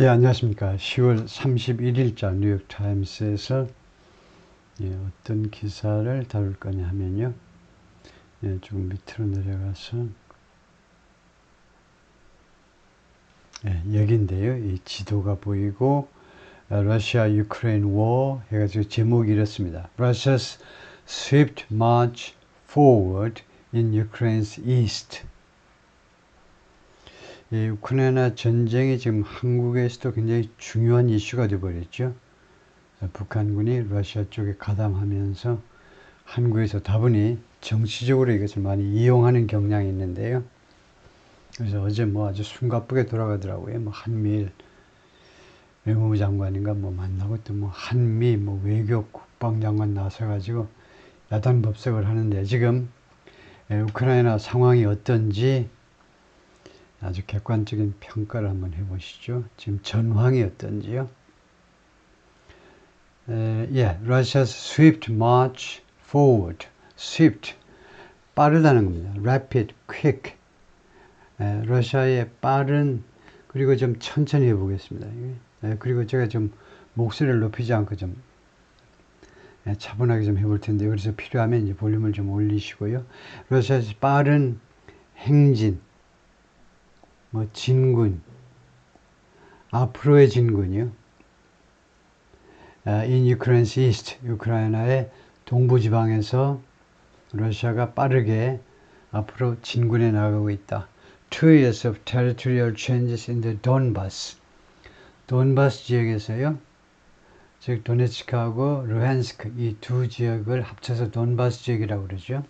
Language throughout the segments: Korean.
예, 안녕하십니까. 10월 31일자 뉴욕타임스에서 어떤 기사를 다룰 거냐 하면요. 조금 밑으로 내려가서 여기인데요. 이 지도가 보이고 러시아 유크레인 워 해가지고 제목이 이렇습니다. Russia's swift march forward in Ukraine's east. 우크라이나 전쟁이 지금 한국에서도 굉장히 중요한 이슈가 되어버렸죠. 북한군이 러시아 쪽에 가담하면서 한국에서 다분히 정치적으로 이것을 많이 이용하는 경향이 있는데요. 그래서 어제 아주 숨가쁘게 돌아가더라고요. 한미일 외무부 장관인가 만나고 또 한미 외교 국방장관 나서가지고 야단법석을 하는데 지금 우크라이나 상황이 어떤지 아주 객관적인 평가를 한번 해보시죠. 지금 전황이 어떤지요. Russia's swift march forward. swift, 빠르다는 겁니다. rapid, quick. 러시아의 빠른, 그리고 좀 천천히 해보겠습니다. 그리고 제가 좀 목소리를 높이지 않고 좀 차분하게 좀 해볼 텐데, 그래서 필요하면 이제 볼륨을 좀 올리시고요. 러시아에서 빠른 행진, 진군, 앞으로의 진군이요. In Ukraine's east, 우크라이나의 동부지방에서 러시아가 빠르게 앞으로 진군해 나가고 있다. 2 years of territorial changes in the Donbass. 돈바스 지역에서요. 즉 도네츠크하고 루한스크 이 두 지역을 합쳐서 돈바스 지역이라고 그러죠.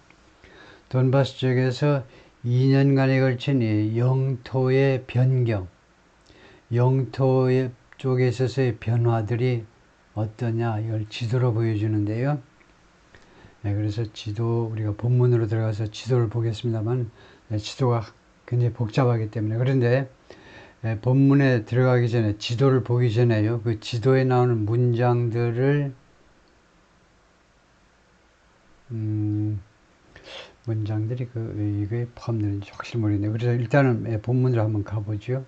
돈바스 지역에서 2년간에 걸친 이 영토의 변경, 영토 쪽에 있어서의 변화들이 어떠냐 이걸 지도로 보여주는데요. 그래서 지도 우리가 본문으로 들어가서 지도를 보겠습니다만 지도가 굉장히 복잡하기 때문에 그런데 본문에 들어가기 전에 지도를 보기 전에요. 그 지도에 나오는 문장들을 문장들이 이게 포함되는지 확실히 모르겠네요. 그래서 일단은 본문으로 한번 가보죠.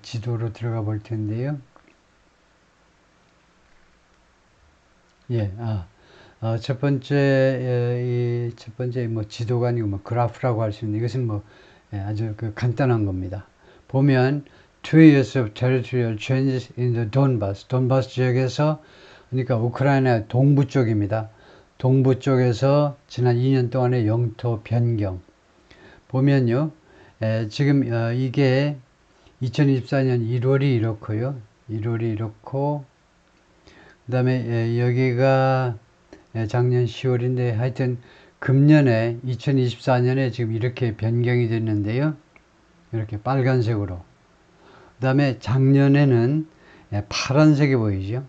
지도로 들어가 볼 텐데요. 첫 번째 지도가 아니고 그래프라고 할 수 있는 이것은 아주 간단한 겁니다. 보면 2 years of territorial changes in the Donbass. 돈바스 지역에서 그러니까 우크라이나 동부 쪽입니다. 동부 쪽에서 지난 2년 동안의 영토 변경. 보면요. 지금 이게 2024년 1월이 이렇고요. 1월이 이렇고 그 다음에 여기가 작년 10월인데 하여튼 금년에 2024년에 지금 이렇게 변경이 됐는데요. 이렇게 빨간색으로. 그 다음에 작년에는 파란색이 보이죠.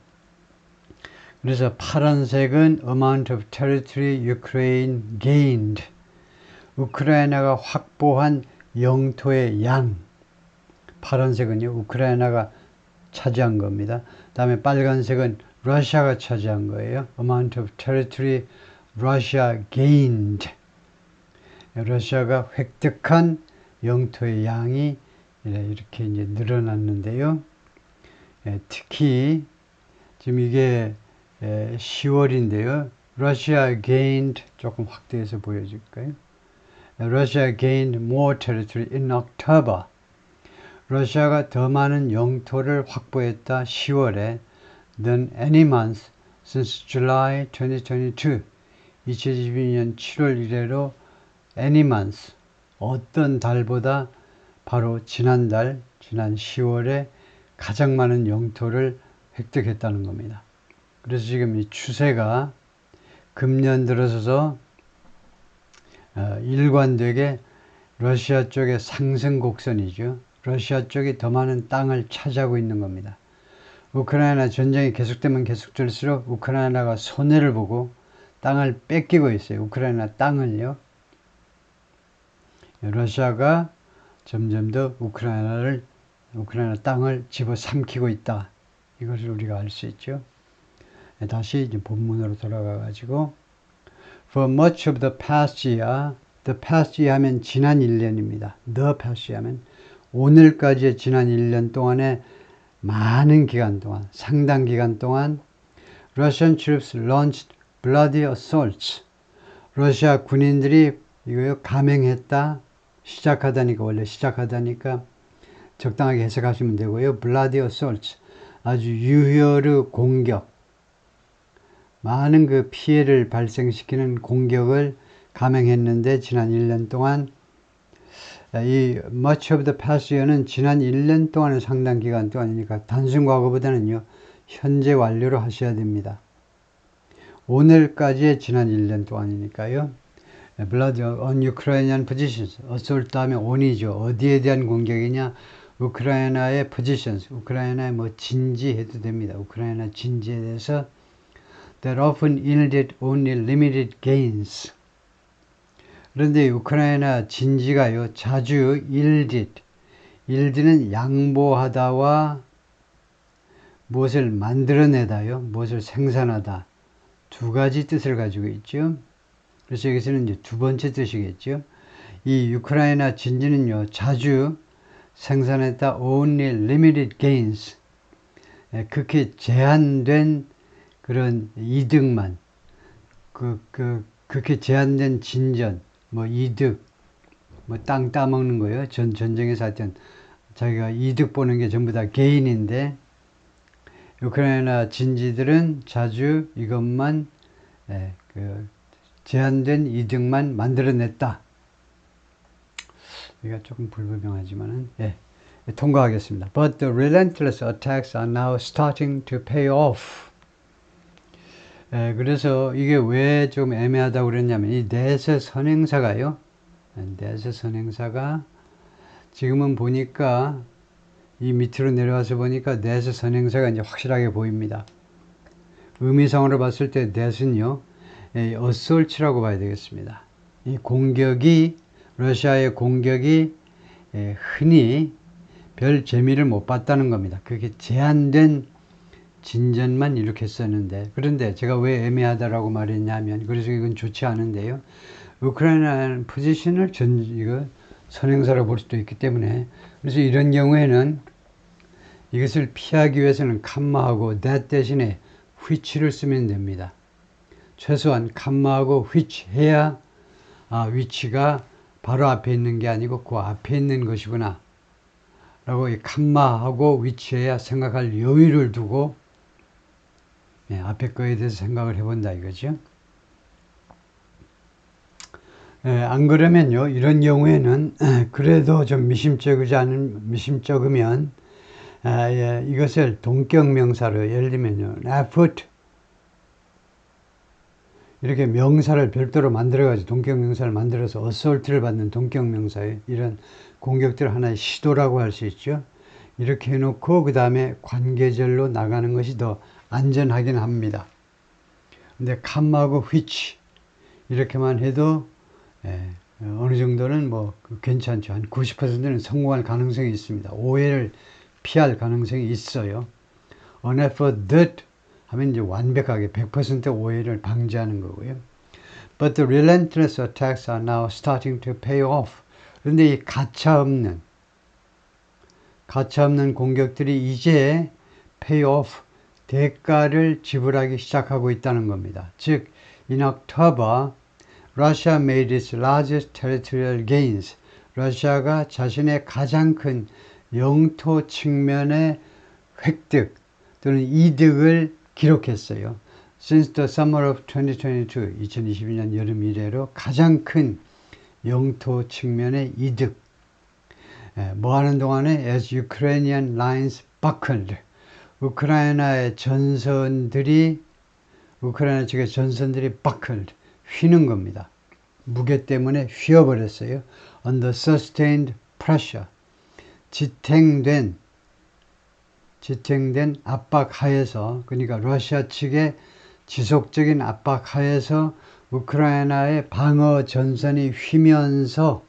그래서 파란색은 amount of territory Ukraine gained. 우크라이나가 확보한 영토의 양. 파란색은요. 우크라이나가 차지한 겁니다. 그 다음에 빨간색은 러시아가 차지한 거예요. amount of territory Russia gained. 러시아가 획득한 영토의 양이 이렇게 이제 늘어났는데요. 특히 지금 이게 10월인데요. Russia gained 조금 확대해서 보여줄까요? Russia gained more territory in October. 러시아가 더 많은 영토를 확보했다 10월에 than any month since July 2022. 2022년 7월 이래로 any month, 어떤 달보다 바로 지난달, 지난 10월에 가장 많은 영토를 획득했다는 겁니다. 그래서 지금 이 추세가 금년 들어서서 일관되게 러시아 쪽의 상승 곡선이죠. 러시아 쪽이 더 많은 땅을 차지하고 있는 겁니다. 우크라이나 전쟁이 계속되면 계속될수록 우크라이나가 손해를 보고 땅을 뺏기고 있어요. 우크라이나 땅을요. 러시아가 점점 더 우크라이나 땅을 집어삼키고 있다. 이것을 우리가 알 수 있죠. 다시 이제 본문으로 돌아가 가지고 For much of the past year, the past year 하면 지난 1년입니다. The past year 하면 오늘까지의 지난 1년 동안에 많은 기간 동안, 상당 기간 동안 Russian troops launched bloody assaults. 러시아 군인들이 이거 감행했다, 시작하다니까, 원래 시작하다니까 적당하게 해석하시면 되고요. bloody assaults. 아주 유혈의 공격. 많은 그 피해를 발생시키는 공격을 감행했는데 지난 1년 동안 이 much of the past year는 지난 1년 동안은 상당 기간 동안이니까 단순 과거보다는요. 현재 완료로 하셔야 됩니다. 오늘까지의 지난 1년 동안이니까요. blood on Ukrainian positions. assault 하면 on이죠. 어디에 대한 공격이냐? 우크라이나의 positions. 우크라이나의 뭐 진지 해도 됩니다. 우크라이나 진지에 대해서 that often yielded only limited gains. 그런데 우크라이나 진지가요, 자주 yield는 양보하다와 무엇을 만들어내다요, 무엇을 생산하다. 두 가지 뜻을 가지고 있죠. 그래서 여기서는 이제 두 번째 뜻이겠죠. 이 우크라이나 진지는요, 자주 생산했다 only limited gains. 극히 제한된 그런 이득만, 그렇게 제한된 진전, 뭐 이득, 뭐 땅 따먹는 거예요. 전쟁에서 하여튼 자기가 이득 보는 게 전부 다 개인인데, 우크라이나 진지들은 자주 이것만, 제한된 이득만 만들어냈다. 여기가 조금 불분명하지만은, 통과하겠습니다. But the relentless attacks are now starting to pay off. 그래서 이게 왜 좀 애매하다고 그랬냐면 이 내세 선행사가요. 내세 선행사가 지금은 보니까 이 밑으로 내려와서 보니까 내세 선행사가 이제 확실하게 보입니다. 의미상으로 봤을 때 that은요. assault라고 봐야 되겠습니다. 이 공격이 러시아의 공격이 흔히 별 재미를 못 봤다는 겁니다. 그게 제한된 진전만 일으켰었는데, 그런데 제가 왜 애매하다라고 말했냐면, 그래서 이건 좋지 않은데요. 우크라이나는 포지션을 이거 선행사로 볼 수도 있기 때문에, 그래서 이런 경우에는 이것을 피하기 위해서는 컴마하고 that 대신에 which를 쓰면 됩니다. 최소한 컴마하고 which 해야 위치가 바로 앞에 있는 게 아니고 그 앞에 있는 것이구나 라고 이 컴마하고 위치해야 생각할 여유를 두고 앞에 거에 대해서 생각을 해본다 이거죠. 안 그러면요, 이런 경우에는 그래도 좀 미심쩍으면 이것을 동격명사로, 예를 들면요, effort 이렇게 명사를 별도로 만들어가지고 동격명사를 만들어서 assault를 받는 동격명사에 이런 공격들 하나의 시도라고 할 수 있죠. 이렇게 해놓고 그 다음에 관계절로 나가는 것이 더 안전하긴 합니다. 근데 컴마하고 which 이렇게만 해도 어느 정도는 뭐 괜찮죠. 한 90%는 성공할 가능성이 있습니다. 오해를 피할 가능성이 있어요. on effort that 하면 이제 완벽하게 100% 오해를 방지하는 거고요. But the relentless attacks are now starting to pay off. 그런데 이 가차없는 공격들이 이제 pay off, 대가를 지불하기 시작하고 있다는 겁니다. 즉, in October, Russia made its largest territorial gains. 러시아가 자신의 가장 큰 영토 측면의 획득 또는 이득을 기록했어요. Since the summer of 2022, 2022년 여름 이래로 가장 큰 영토 측면의 이득. 뭐 하는 동안에 as Ukrainian lines buckled. 우크라이나 측의 전선들이 buckled. 휘는 겁니다. 무게 때문에 휘어버렸어요. Under sustained pressure. 지탱된 압박 하에서, 그러니까 러시아 측의 지속적인 압박 하에서 우크라이나의 방어 전선이 휘면서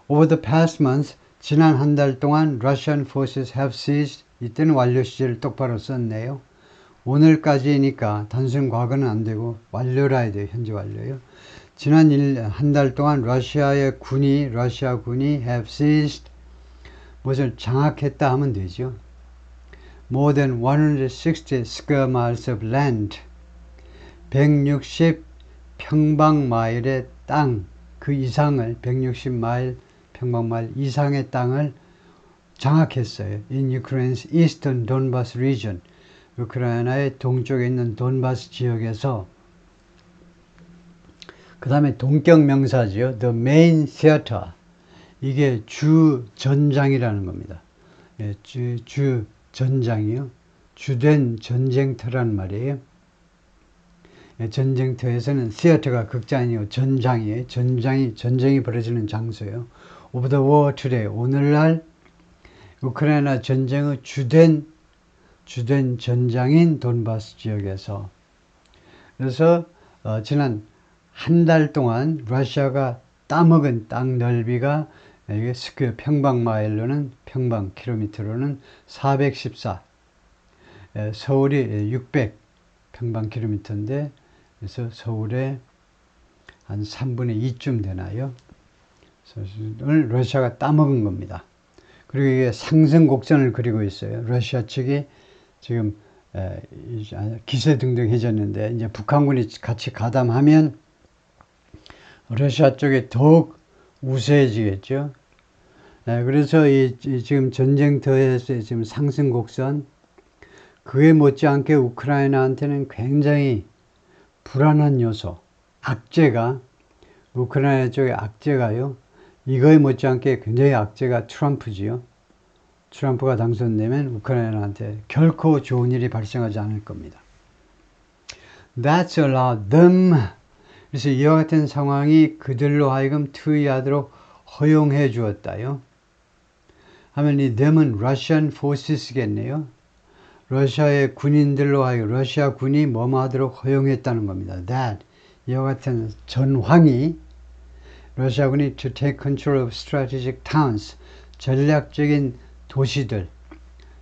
Over the past months, 지난 한 달 동안 Russian forces have seized, 이때는 완료 시제를 똑바로 썼네요. 오늘까지니까 단순 과거는 안 되고 완료라 해야 돼요. 현재 완료요. 지난 한 달 동안 러시아 군이 have seized 무엇을 장악했다 하면 되죠. More than 160 square miles of land. 160 평방마일의 땅, 그 이상을 160마일 평방마일 이상의 땅을 장악했어요. In Ukraine's eastern Donbas region. 우크라이나의 동쪽에 있는 돈바스 지역에서. 그 다음에 동격명사죠. The main theater. 이게 주 전장이라는 겁니다. 예, 주 전장이요. 주된 전쟁터란 말이에요. 예, 전쟁터에서는 theater가 극장이요. 전장이에요. 전쟁이 벌어지는 장소예요. Of the war today. 오늘날 우크라이나 전쟁의 주된 전장인 돈바스 지역에서. 그래서 지난 한 달 동안 러시아가 따먹은 땅 넓이가 이게 스퀘어 평방마일로는 평방 킬로미터로는 414. 서울이 600 평방 킬로미터인데 그래서 서울의 한 3분의 2쯤 되나요? 그래서 러시아가 따먹은 겁니다. 그리고 이게 상승 곡선을 그리고 있어요. 러시아 측이 지금 기세등등해졌는데 이제 북한군이 같이 가담하면 러시아 쪽에 더욱 우세해지겠죠. 그래서 지금 전쟁터에서 지금 상승 곡선, 그에 못지않게 우크라이나한테는 굉장히 불안한 요소, 악재가, 우크라이나 쪽의 악재가요, 이거에 못지않게 굉장히 악재가 트럼프지요. 트럼프가 당선되면 우크라이나한테 결코 좋은 일이 발생하지 않을 겁니다. That's allowed them. 그래서 이와 같은 상황이 그들로 하여금 투의하도록 허용해 주었다요. 하면 이 them은 Russian forces겠네요. 러시아의 군인들로 하여금 러시아 군이 뭐뭐 하도록 허용했다는 겁니다. That 이와 같은 전황이 러시아군이 to take control of strategic towns 전략적인 도시들.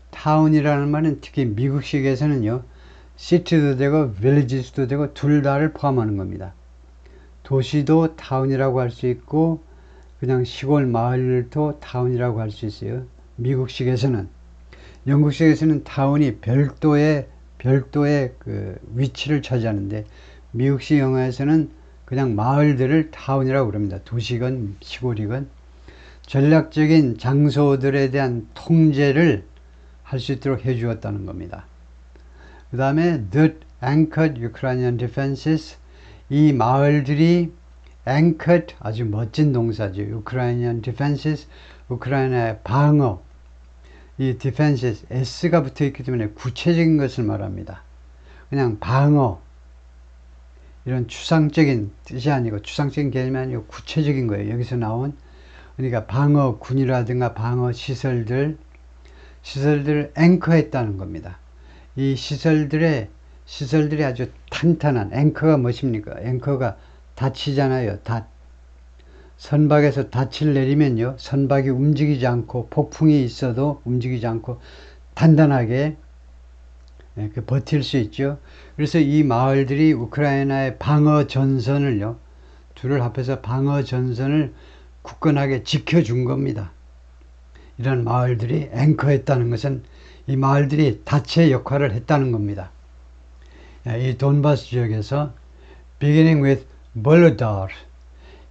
타운이라는 말은 특히 미국식에서는요. 시티도 되고 villages도 되고 둘 다를 포함하는 겁니다. 도시도 타운이라고 할 수 있고 그냥 시골 마을도 타운이라고 할 수 있어요. 미국식에서는. 영국식에서는 타운이 별도의 그 위치를 차지하는데 미국식 영어에서는 그냥 마을들을 타운이라고 그럽니다. 도시건 시골이건. 전략적인 장소들에 대한 통제를 할 수 있도록 해주었다는 겁니다. 그 다음에 that anchored Ukrainian defenses. 이 마을들이 anchored, 아주 멋진 동사죠. Ukrainian defenses, 우크라이나의 방어. 이 defenses, S가 붙어 있기 때문에 구체적인 것을 말합니다. 그냥 방어. 이런 추상적인 뜻이 아니고, 추상적인 개념이 아니고 구체적인 거예요. 여기서 나온. 그러니까 방어군이라든가 방어 시설들을 앵커했다는 겁니다. 이 시설들이 아주 탄탄한, 앵커가 무엇입니까? 앵커가 닻이잖아요. 닻. 선박에서 닻을 내리면요, 선박이 움직이지 않고 폭풍이 있어도 움직이지 않고 단단하게 버틸 수 있죠. 그래서 이 마을들이 우크라이나의 방어 전선을요, 둘을 합해서 방어 전선을 굳건하게 지켜준 겁니다. 이런 마을들이 앵커했다는 것은 이 마을들이 닻의 역할을 했다는 겁니다. 이 돈바스 지역에서 beginning with 볼로달,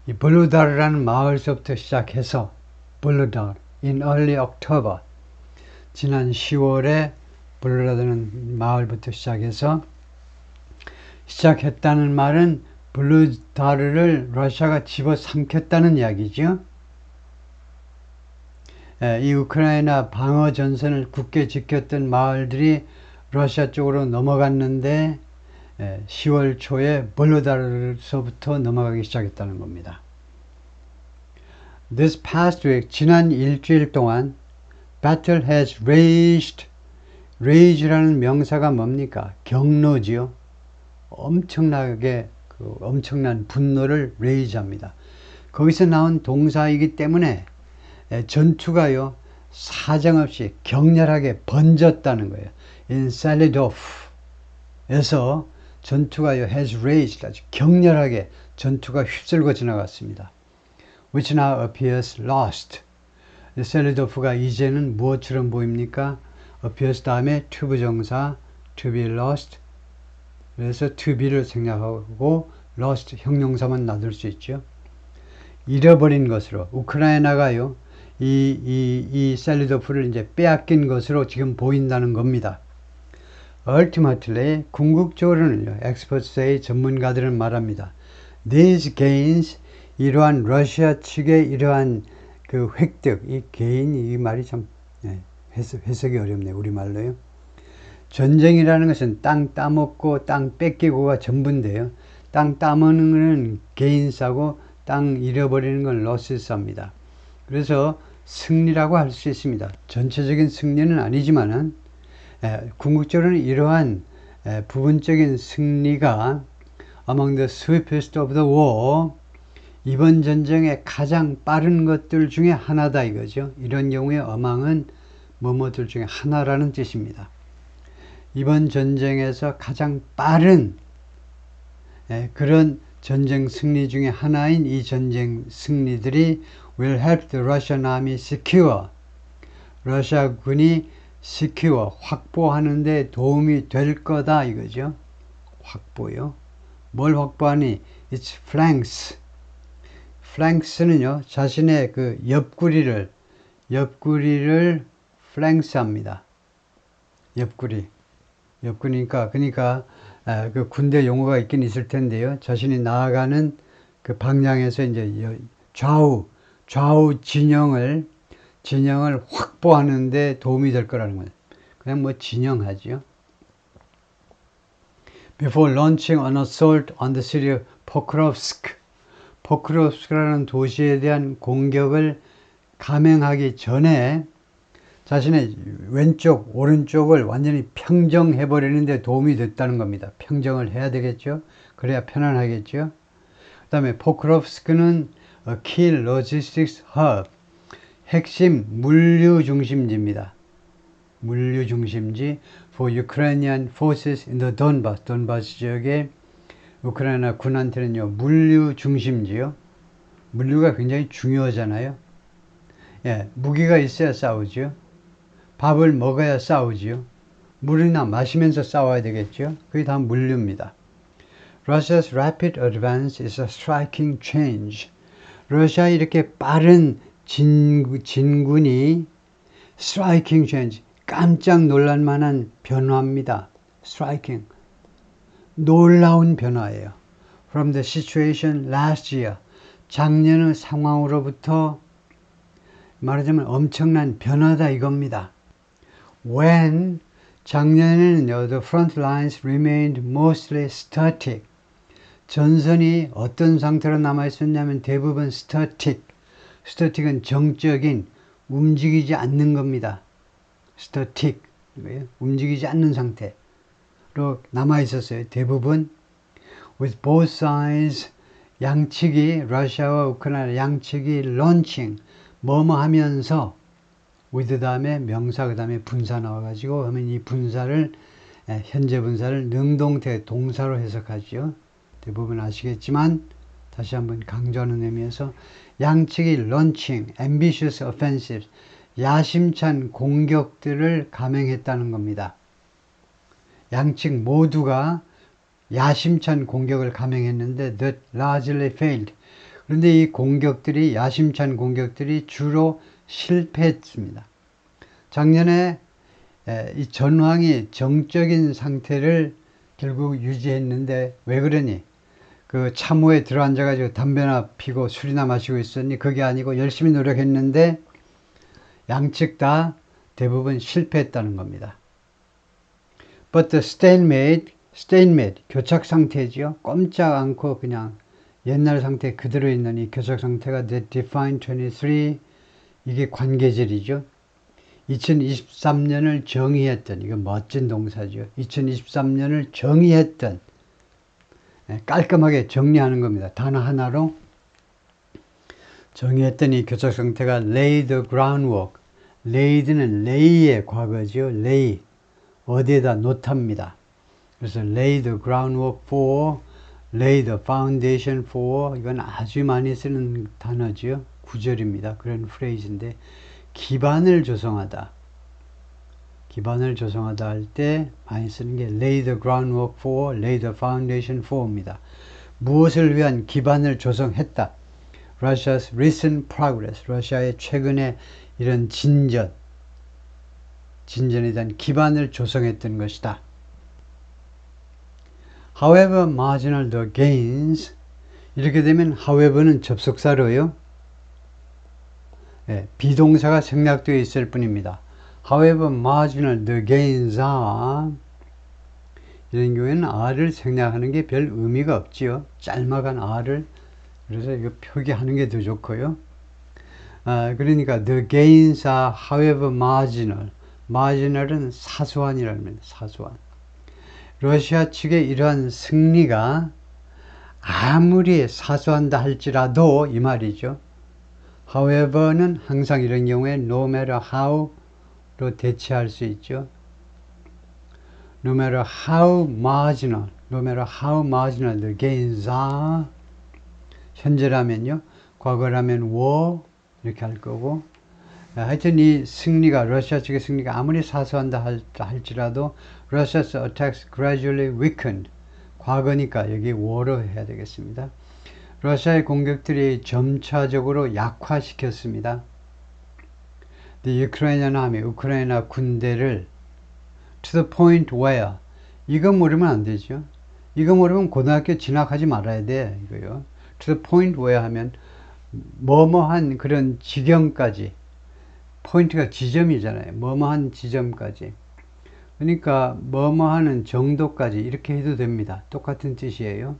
이 볼로달이라는 마을서부터 시작해서 볼로달 in early October, 지난 10월에 볼로달이라는 마을부터 시작했다는 말은 볼로다르를 러시아가 집어삼켰다는 이야기죠. 이 우크라이나 방어 전선을 굳게 지켰던 마을들이 러시아 쪽으로 넘어갔는데 10월 초에 볼로다르서부터 넘어가기 시작했다는 겁니다. This past week, 지난 일주일 동안 battle has raged. rage라는 명사가 뭡니까? 경로지요. 엄청난 분노를 rage합니다. 거기서 나온 동사이기 때문에 전투가요, 사정없이 격렬하게 번졌다는 거예요. In Salidov에서 전투가요, has raged, 아주 격렬하게 전투가 휩쓸고 지나갔습니다. Which now appears lost. 셀리도프가 이제는 무엇처럼 보입니까? appears 다음에 to 부정사 to be lost. 그래서 to be를 생략하고 lost 형용사만 놔둘 수 있죠. 잃어버린 것으로 우크라이나가요. 이 셀리도프를 이제 빼앗긴 것으로 지금 보인다는 겁니다. Ultimately, 궁극적으로는요. Experts say, 전문가들은 말합니다. These gains, 이러한 러시아 측의 이러한 그 획득, 이 gain, 이 말이 참 해석이 어렵네요. 우리말로요. 전쟁이라는 것은 땅 따먹고 땅 뺏기고가 전부인데요. 땅 따먹는 것은 gains하고 땅 잃어버리는 건 losses입니다. 그래서 승리라고 할 수 있습니다. 전체적인 승리는 아니지만은 궁극적으로는 이러한 부분적인 승리가 among the swiftest of the war, 이번 전쟁의 가장 빠른 것들 중에 하나다 이거죠. 이런 경우에 among은 뭐뭐들 중에 하나라는 뜻입니다. 이번 전쟁에서 가장 빠른 그런 전쟁 승리 중에 하나인 이 전쟁 승리들이 will help the Russian army secure, 러시아 군이 secure, 확보하는 데 도움이 될 거다 이거죠. 확보요. 뭘 확보하니? Its flanks. flanks는요, 자신의 그 옆구리를 flanks 합니다. 옆구리니까, 그러니까, 그 군대 용어가 있긴 있을 텐데요. 자신이 나아가는 그 방향에서 이제 좌우 진영을 확보하는 데 도움이 될 거라는 거예요. 그냥 뭐 진영하죠. Before launching an assault on the city of Pokrovsk, 포크롭스크라는 도시에 대한 공격을 감행하기 전에 자신의 왼쪽, 오른쪽을 완전히 평정해버리는 데 도움이 됐다는 겁니다. 평정을 해야 되겠죠. 그래야 편안하겠죠. 그 다음에 포크롭스크는 key logistics hub, 핵심 물류 중심지입니다. 물류 중심지 for Ukrainian forces in the Donbass, 돈바스 지역의 우크라이나 군한테는요, 물류 중심지요. 물류가 굉장히 중요하잖아요. 무기가 있어야 싸우죠. 밥을 먹어야 싸우지요. 물이나 마시면서 싸워야 되겠죠. 그게 다 물류입니다. Russia's rapid advance is a striking change. 러시아 이렇게 빠른 진군이 striking change, 깜짝 놀랄만한 변화입니다. striking, 놀라운 변화예요. From the situation last year, 작년의 상황으로부터 말하자면 엄청난 변화다 이겁니다. When 작년에는요, the front lines remained mostly static. 전선이 어떤 상태로 남아 있었냐면 대부분 static. static은 정적인, 움직이지 않는 겁니다. static, 움직이지 않는 상태로 남아 있었어요. 대부분. With both sides, 양측이 러시아와 우크라이나 양측이 launching, 뭐뭐 하면서 with 다음에 명사 그 다음에 분사 나와가지고 하면 이 분사를 현재 분사를 능동태 동사로 해석하죠. 대부분 아시겠지만 다시 한번 강조하는 의미에서 양측이 launching, ambitious offensives, 야심찬 공격들을 감행했다는 겁니다. 양측 모두가 야심찬 공격을 감행했는데 that largely failed. 그런데 이 공격들이 야심찬 공격들이 주로 실패했습니다. 작년에 이 전황이 정적인 상태를 결국 유지했는데 왜 그러니? 그 참호에 들어앉아가지고 담배나 피고 술이나 마시고 있었니? 그게 아니고 열심히 노력했는데 양측 다 대부분 실패했다는 겁니다. But the stalemate, 교착 상태지요. 꼼짝 않고 그냥 옛날 상태 그대로 있는 이 교착 상태가 that defined 23, 이게 관계절이죠. 2023년을 정의했던, 이거 멋진 동사죠. 2023년을 정의했던, 깔끔하게 정리하는 겁니다. 단어 하나로 정의했던 이 교착 상태가 lay the groundwork. lay는 lay의 과거죠. lay, 어디에다 놓답니다. 그래서 lay the groundwork for, lay the foundation for, 이건 아주 많이 쓰는 단어죠. 구절입니다. 그런 프레이즈인데 기반을 조성하다. 기반을 조성하다 할 때 많이 쓰는 게 lay the groundwork for, lay the foundation for입니다. 무엇을 위한 기반을 조성했다. Russia's recent progress, 러시아의 최근의 이런 진전에 대한 기반을 조성했던 것이다. However marginal the gains, 이렇게 되면 however는 접속사로요. 네, 비동사가 생략되어 있을 뿐입니다. However marginal the gains are, 이런 경우에는 R을 생략하는 게 별 의미가 없지요. 짤막한 R을, 그래서 이거 표기하는 게 더 좋고요. 그러니까 the gains are however marginal. marginal은 사소한이라는 겁니다. 사소한. 러시아 측의 이러한 승리가 아무리 사소한다 할지라도 이 말이죠. however는 항상 이런 경우에 no matter how로 대체할 수 있죠. no matter how marginal, no matter how marginal the gains are. 현재라면요. 과거라면 were 이렇게 할 거고. 하여튼 이 승리가, 러시아 측의 승리가 아무리 사소한다 할지라도 Russia's attacks gradually weakened. 과거니까 여기 were로 해야 되겠습니다. 러시아의 공격들이 점차적으로 약화시켰습니다. The Ukrainian army, 우크라이나 군대를 to the point where, 이거 모르면 안 되죠. 이거 모르면 고등학교 진학하지 말아야 돼. 이거요. To the point where 하면 뭐뭐한 그런 지경까지, 포인트가 지점이잖아요. 뭐뭐한 지점까지. 그러니까 뭐뭐하는 정도까지 이렇게 해도 됩니다. 똑같은 뜻이에요.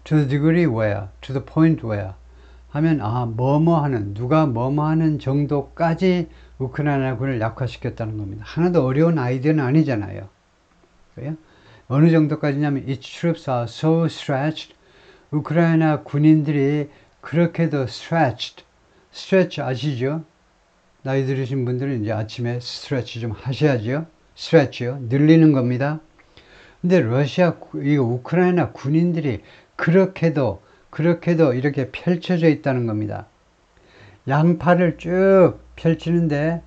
To the degree where, to the point where 하면 뭐뭐하는, 누가 뭐뭐하는 정도까지 우크라이나 군을 약화시켰다는 겁니다. 하나도 어려운 아이디어는 아니잖아요. 그래요? 어느 정도까지냐면 its troops are so stretched. 우크라이나 군인들이 그렇게도 stretched. stretch 아시죠? 나이 들으신 분들은 이제 아침에 스트레치 좀 하셔야죠. 스트레치요. 늘리는 겁니다. 근데 이 우크라이나 군인들이 그렇게도 이렇게 펼쳐져 있다는 겁니다. 양팔을 쭉 펼치는데,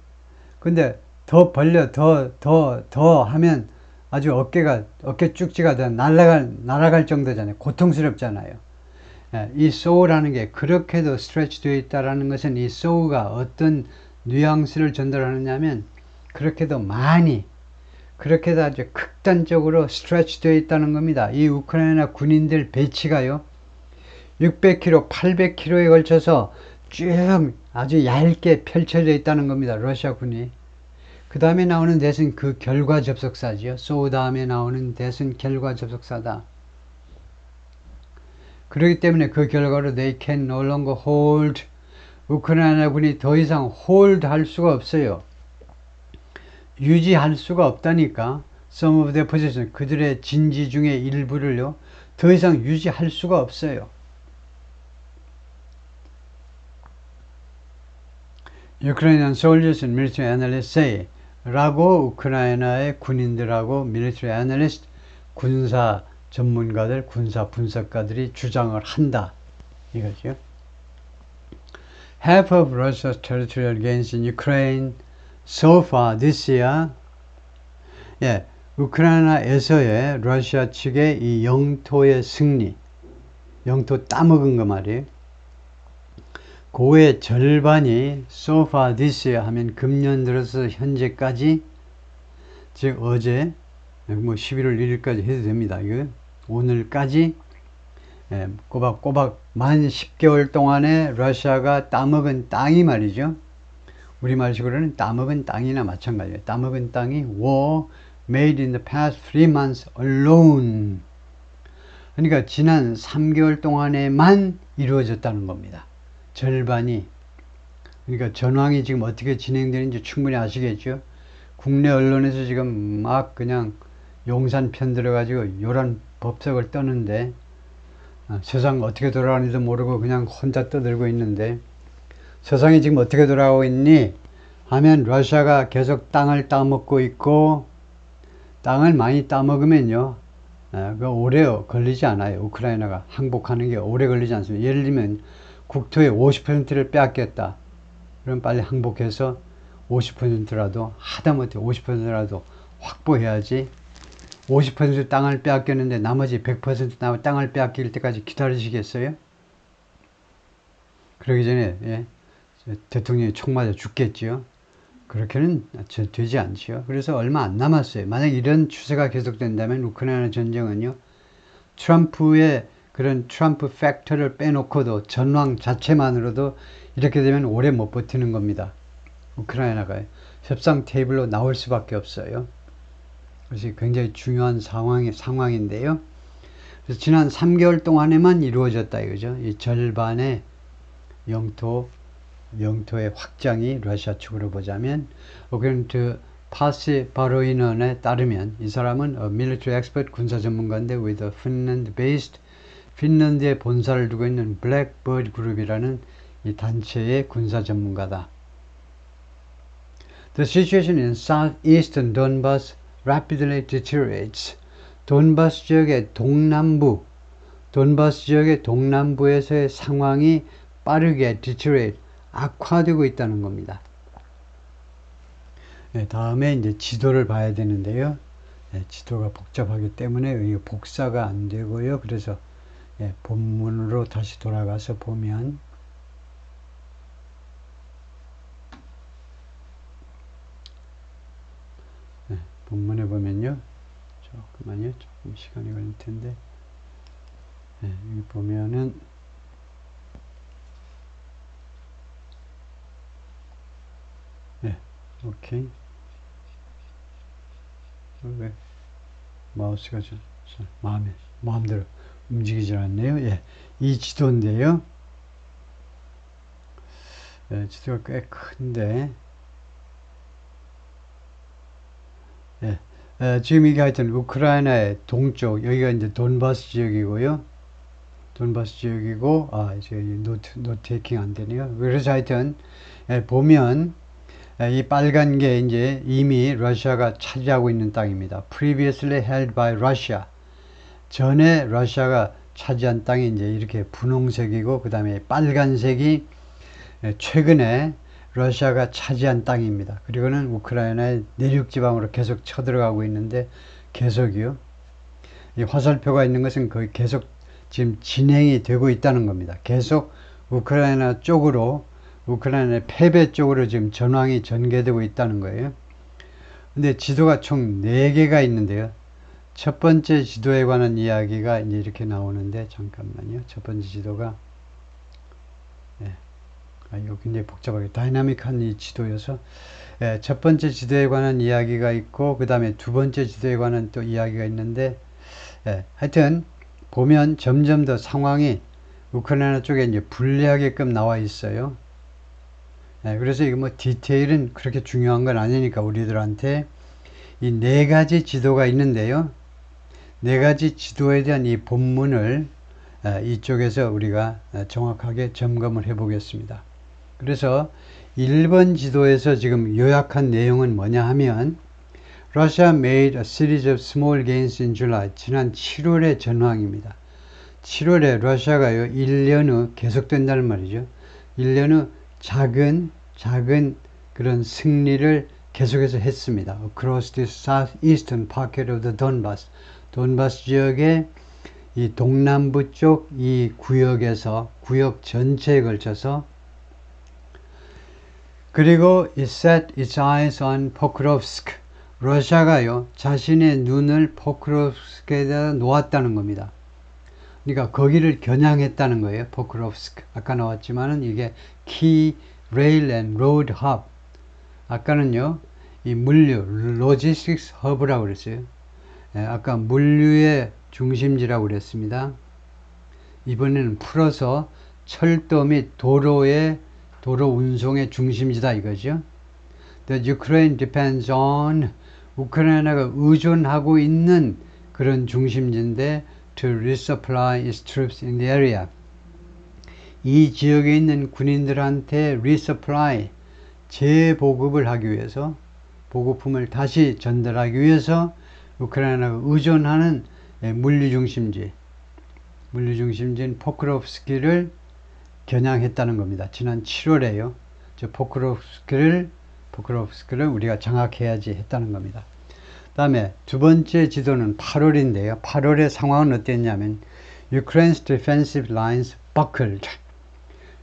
근데 더 벌려, 더 하면 아주 어깨 쭉지가 더 날아갈 정도잖아요. 고통스럽잖아요. 이 so라는 게 그렇게도 스트레치 되어 있다라는 것은 이 so가 어떤 뉘앙스를 전달하느냐면 그렇게도 많이, 그렇게도 아주 극단적으로 스트레치 되어 있다는 겁니다. 이 우크라이나 군인들 배치가요 600km, 800km에 걸쳐서 쭉 아주 얇게 펼쳐져 있다는 겁니다. 러시아 군이. 그 다음에 나오는 대신 그 결과 접속사죠. so 다음에 나오는 대신 결과 접속사다. 그렇기 때문에 그 결과로 they can no longer hold, 우크라이나 군이 더 이상 hold 할 수가 없어요. 유지할 수가 없다니까. some of their position, 그들의 진지 중에 일부를요 더 이상 유지할 수가 없어요. Ukrainian soldiers and military analysts say 라고 우크라이나의 군인들하고 military analyst, 군사 전문가들, 군사 분석가들이 주장을 한다. 이거죠. Half of Russia's territorial gains in Ukraine so far this year. 예, 우크라이나에서의 러시아 측의 이 영토의 승리, 영토 따먹은 거 말이에요. 그의 절반이 so far this year 하면 금년 들어서 현재까지, 즉 어제 뭐 11월 1일까지 해도 됩니다. 이거 오늘까지 꼬박꼬박 만 10개월 동안에 러시아가 따먹은 땅이 말이죠. 우리말식으로는 따먹은 땅이나 마찬가지예요. 따먹은 땅이 were made in the past 3 months alone. 그러니까 지난 3개월 동안에만 이루어졌다는 겁니다. 절반이. 그러니까 전황이 지금 어떻게 진행되는지 충분히 아시겠죠. 국내 언론에서 지금 막 그냥 용산 편 들어가지고 요런 법석을 떠는데 세상 어떻게 돌아가는지도 모르고 그냥 혼자 떠들고 있는데, 세상이 지금 어떻게 돌아가고 있니 하면 러시아가 계속 땅을 따먹고 있고, 땅을 많이 따먹으면요 그 오래 걸리지 않아요. 우크라이나가 항복하는 게 오래 걸리지 않습니다. 예를 들면 국토의 50%를 빼앗겼다. 그럼 빨리 항복해서 50%라도 하다못해 50%라도 확보해야지. 50% 땅을 빼앗겼는데 나머지 100% 땅을 빼앗길 때까지 기다리시겠어요? 그러기 전에 예, 대통령이 총 맞아 죽겠지요. 그렇게는 되지 않지요. 그래서 얼마 안 남았어요. 만약 이런 추세가 계속된다면 우크라이나 전쟁은요, 트럼프의 그런 트럼프 팩터를 빼놓고도 전황 자체만으로도 이렇게 되면 오래 못 버티는 겁니다. 우크라이나가 협상 테이블로 나올 수밖에 없어요. 그것이 굉장히 중요한 상황인데요. 그래서 지난 3개월 동안에만 이루어졌다 이거죠. 이 절반의 영토의 확장이 러시아 측으로 보자면, according to 파시 바로이넌에 따르면 이 사람은 military expert 군사 전문가인데 with a Finland-based 핀란드에 본사를 두고 있는 블랙버드 그룹이라는 이 단체의 군사 전문가다. The situation in southeastern Donbas rapidly deteriorates. 돈바스 지역의 동남부에서의 상황이 빠르게 deteriorate, 악화되고 있다는 겁니다. 네, 다음에 이제 지도를 봐야 되는데요. 네, 지도가 복잡하기 때문에 이게 복사가 안 되고요. 그래서 네, 본문으로 다시 돌아가서 보면 네, 본문에 보면요. 조금 시간이 걸릴 텐데 네, 여기 보면은 네, 오케이. 왜 마우스가 마음대로 움직이질 않네요. 예, 이 지도인데요. 예, 지도가 꽤 큰데, 예, 지금 이게 하여튼 우크라이나의 동쪽, 여기가 이제 돈바스 지역이고요. 돈바스 지역이고, 이제 노테이킹 안 되네요. 그래서 하여튼, 보면, 이 빨간 게 이제 이미 러시아가 차지하고 있는 땅입니다. Previously held by Russia. 전에 러시아가 차지한 땅이 이제 이렇게 분홍색이고, 그 다음에 빨간색이 최근에 러시아가 차지한 땅입니다. 그리고는 우크라이나의 내륙지방으로 계속 쳐들어가고 있는데, 계속이요. 이 화살표가 있는 것은 거의 계속 지금 진행이 되고 있다는 겁니다. 계속 우크라이나 쪽으로, 우크라이나의 패배 쪽으로 지금 전황이 전개되고 있다는 거예요. 근데 지도가 총 4개가 있는데요. 첫 번째 지도에 관한 이야기가 이제 이렇게 나오는데, 잠깐만요. 첫 번째 지도가, 이거 굉장히 복잡하게 다이나믹한 이 지도여서, 첫 번째 지도에 관한 이야기가 있고, 그 다음에 두 번째 지도에 관한 또 이야기가 있는데, 하여튼, 보면 점점 더 상황이 우크라이나 쪽에 이제 불리하게끔 나와 있어요. 그래서 이거 뭐 디테일은 그렇게 중요한 건 아니니까 우리들한테 이 4가지 지도가 있는데요. 4가지 지도에 대한 이 본문을 이쪽에서 우리가 정확하게 점검을 해 보겠습니다. 그래서 1번 지도에서 지금 요약한 내용은 뭐냐 하면 Russia made a series of small gains in July. 지난 7월의 전황입니다. 7월에 러시아가요 1년 후 계속된다는 말이죠. 1년 후 작은 그런 승리를 계속해서 했습니다. Across the southeastern pocket of the Donbas. 돈바스 지역의 이 동남부 쪽 이 구역에서, 구역 전체에 걸쳐서, 그리고 it set its eyes on Pokrovsk. 러시아가요 자신의 눈을 포크롭스크에다 놓았다는 겁니다. 그러니까 거기를 겨냥했다는 거예요. 포크롭스크. 아까 나왔지만은 이게 Key Rail and Road Hub. 아까는요 이 물류 로지스틱스 허브라고 그랬어요. 아까 물류의 중심지라고 그랬습니다. 이번에는 풀어서 철도 및 도로 운송의 중심지다 이거죠. The Ukraine depends on, 우크라이나가 의존하고 있는 그런 중심지인데 to resupply its troops in the area. 이 지역에 있는 군인들한테 resupply, 재보급을 하기 위해서, 보급품을 다시 전달하기 위해서 우크라이나가 의존하는 물류 중심지인 포크롭스키를 겨냥했다는 겁니다. 지난 7월에요. 저 포크롭스크를 우리가 장악해야지 했다는 겁니다. 다음에 두 번째 지도는 8월인데요. 8월의 상황은 어땠냐면 Ukraine's defensive lines buckled.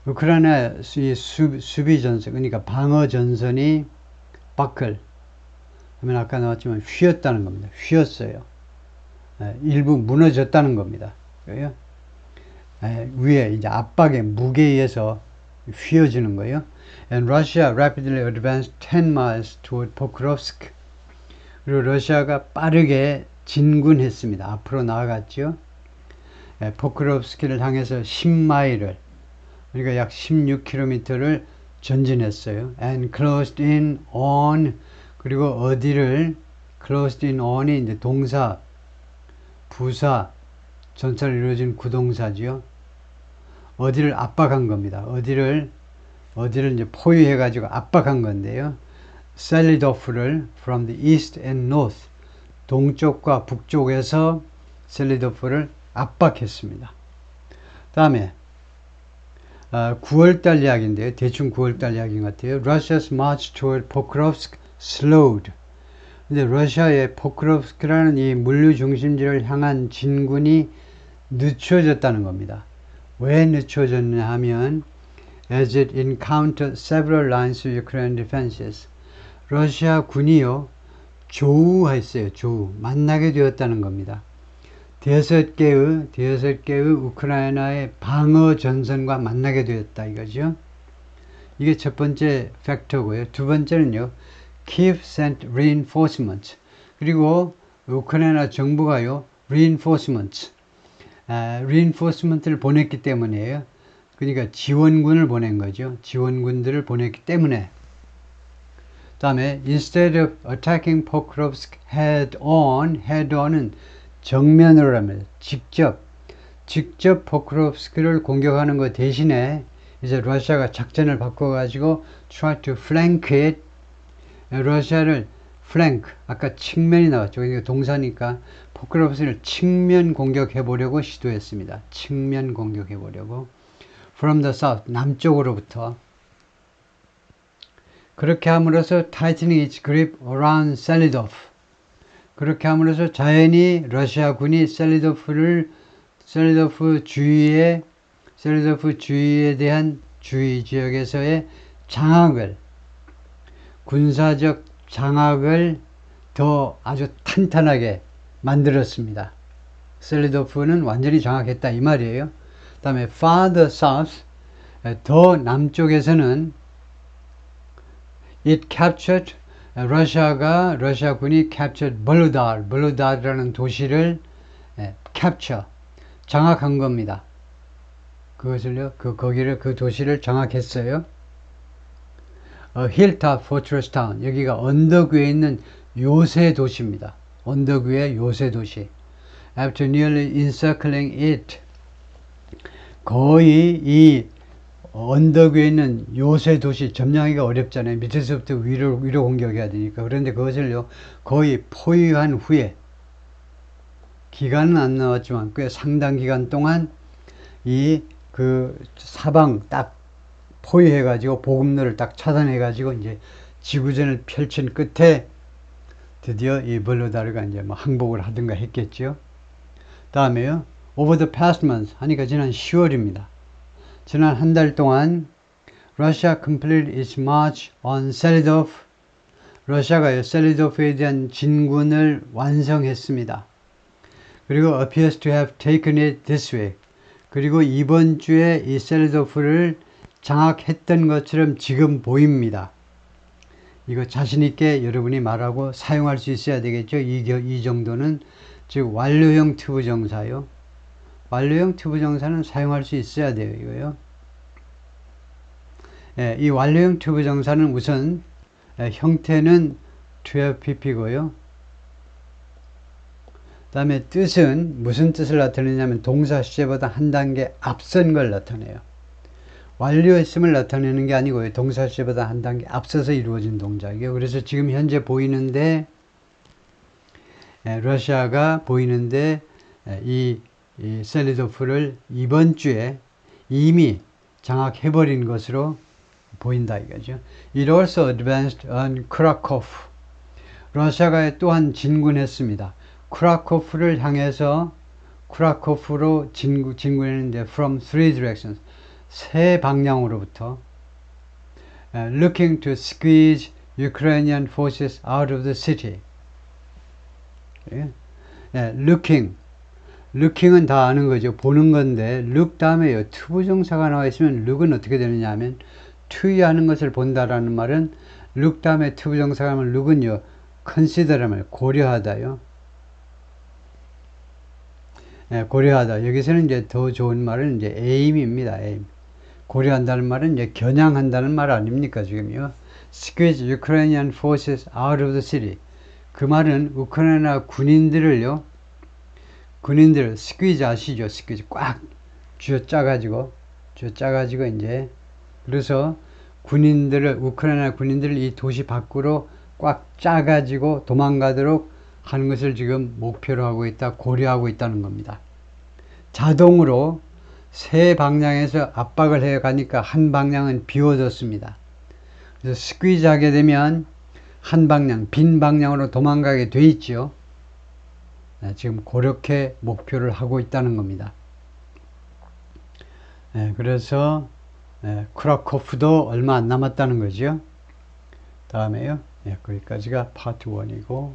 우크라이나 수비 전선, 그러니까 방어 전선이 buckle 하면 아까 나왔지만 휘었다는 겁니다. 휘었어요. 일부 무너졌다는 겁니다. 위에 이제 압박의 무게에 의해서 휘어지는 거예요. And Russia rapidly advanced 10 miles toward Pokrovsk. 그리고 러시아가 빠르게 진군했습니다. 앞으로 나아갔죠. 포크롭스키를 향해서 10마일을, 그러니까 약 16km를 전진했어요. And closed in on, 그리고 어디를, closed in on이 이제 동사, 부사, 전체로 이루어진 구동사지요. 어디를 압박한 겁니다. 어디를 이제 포위해가지고 압박한 건데요. 셀리도프를 from the east and north, 동쪽과 북쪽에서 셀리도프를 압박했습니다. 다음에 9월달 이야기인데요. 대충 9월달 이야기인 것 같아요. Russia's march toward Pokrovsk slowed. 근데 러시아의 포크롭스크라는 이 물류 중심지를 향한 진군이 늦춰졌다는 겁니다. 왜 늦춰졌냐 하면 as it encountered several lines of Ukrainian defenses. 러시아 군이요, 조우했어요. 조우. 만나게 되었다는 겁니다. 대여섯 개의 우크라이나의 방어 전선과 만나게 되었다 이거죠. 이게 첫 번째 팩터고요. 두 번째는요, Kiev sent reinforcements. 그리고 우크라이나 정부가요, reinforcement를 보냈기 때문이에요. 그러니까 지원군을 보낸 거죠. 지원군들을 보냈기 때문에. 다음에 instead of attacking Pokrovsk head-on은 정면으로 하면 직접 포크롭스크를 공격하는 것 대신에 이제 러시아가 작전을 바꿔가지고 try to flank it. 러시아를 flank, 아까 측면이 나왔죠. 그러니까 동사니까 포크롭스크를 측면 공격해 보려고 시도했습니다. 측면 공격해 보려고. From the south, 남쪽으로부터. 그렇게 함으로써 tightening its grip around Selidov. 그렇게 함으로써 자연히 러시아 군이 셀리도프 주위에 대한 주위 지역에서의 장악을, 군사적 장악을 더 아주 탄탄하게 만들었습니다. 셀리도프는 완전히 장악했다 이 말이에요. 그 다음에 farther south, 더 남쪽에서는 it captured, 러시아 군이 captured 볼로다르라는 도시를 capture, 장악한 겁니다. 그것을요, 그 도시를 장악했어요. hilltop fortress town, 여기가 언덕 위에 있는 요새 도시입니다. 언덕 위의 요새 도시. After nearly encircling it, 거의 이 언덕 위에 있는 요새 도시 점령하기가 어렵잖아요. 밑에서부터 위로 공격해야 되니까. 그런데 그것을요, 거의 포위한 후에, 기간은 안 나왔지만 꽤 상당 기간 동안 그 사방 딱 포위해가지고 보급로를 딱 차단해가지고 이제 지구전을 펼친 끝에 드디어 이 볼로다르가 이제 뭐 항복을 하든가 했겠죠. 다음에요, over the past month 하니까 지난 10월입니다. 지난 한 달 동안 Russia completed its march on Selidov. 러시아가 셀리도프에 대한 진군을 완성했습니다. 그리고 appears to have taken it this week. 그리고 이번 주에 이 셀리도프를 장악했던 것처럼 지금 보입니다. 이거 자신있게 여러분이 말하고 사용할 수 있어야 되겠죠. 이 정도는, 즉 완료형 투부정사요. 완료형 투부정사는 사용할 수 있어야 돼요. 이거요. 이 완료형 투부정사는 우선 형태는 12pp고요. 그 다음에 뜻은 무슨 뜻을 나타내냐면 동사 시제보다 한 단계 앞선 걸 나타내요. 완료했음을 나타내는 게 아니고요. 동사 시제보다 한 단계 앞서서 이루어진 동작이에요. 그래서 지금 현재 보이는데, 러시아가 보이는데 이 셀리도프를 이번 주에 이미 장악해버린 것으로 보인다 이거죠. It also advanced on Krakow. 러시아가 또한 진군했습니다. 크라코프를 향해서 크라코프로 진군했는데 from three directions. 세 방향으로부터 looking to squeeze Ukrainian forces out of the city. 예? looking은 다 아는 거죠. 보는 건데 look 다음에 투부정사가 나와 있으면 look은 어떻게 되느냐 하면 투의하는 것을 본다라는 말은 look 다음에 투부정사가 하면 look은요 consider하면 고려하다요. 고려하다. 여기서는 이제 더 좋은 말은 이제 aim입니다. aim. 고려한다는 말은 이제 겨냥한다는 말 아닙니까 지금요. Squeeze Ukrainian forces out of the city. 그 말은 우크라이나 군인들을 squeeze 아시죠? squeeze 꽉 쥐어짜가지고 이제 그래서 우크라이나 군인들을 이 도시 밖으로 꽉 짜가지고 도망가도록 하는 것을 지금 목표로 하고 있다, 고려하고 있다는 겁니다. 자동으로 세 방향에서 압박을 해 가니까 한 방향은 비워졌습니다. 그래서 스퀴즈 하게 되면 한 방향, 빈 방향으로 도망가게 돼 있죠. 지금 그렇게 목표를 하고 있다는 겁니다. 그래서 크라코프도 얼마 안 남았다는 거죠. 다음에요. 거기까지가 파트 1이고